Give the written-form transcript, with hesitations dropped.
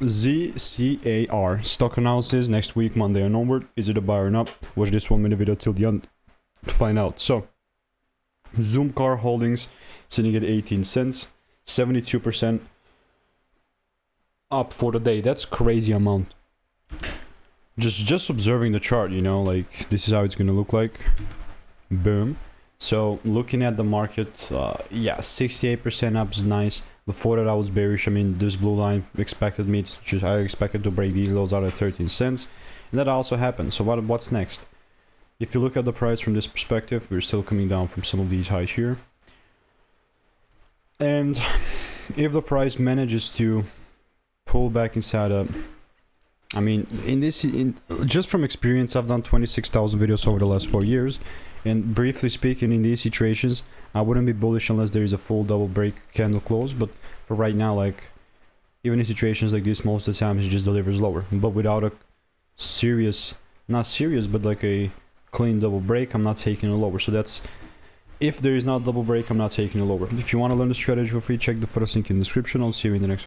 ZCAR stock analysis next week, Monday and onward. Is it a buy or not? Watch this 1 minute video till the end to find out. So, Zoomcar Holdings sitting at 18 cents, 72% up for the day. That's crazy amount. Just observing the chart, you know, like this is how it's gonna look like. Boom. So looking at the market, yeah, 68% up is nice. Before that I was bearish. I mean, this blue line expected me to I expected to break these lows out at 13 cents, and that also happened. So what's next? If you look at the price from this perspective, we're still coming down from some of these highs here. And if the price manages to pull back inside a, I mean, just from experience, I've done 26,000 videos over the last 4 years. And briefly speaking, in these situations, I wouldn't be bullish unless there is a full double break candle close. But for right now, like, even in situations like this, most of the time it just delivers lower. But without a serious, not serious, but like a clean double break, I'm not taking a lower. So that's, if there is not double break, I'm not taking a lower. If you want to learn the strategy for free, check the first link in the description. I'll see you in the next one.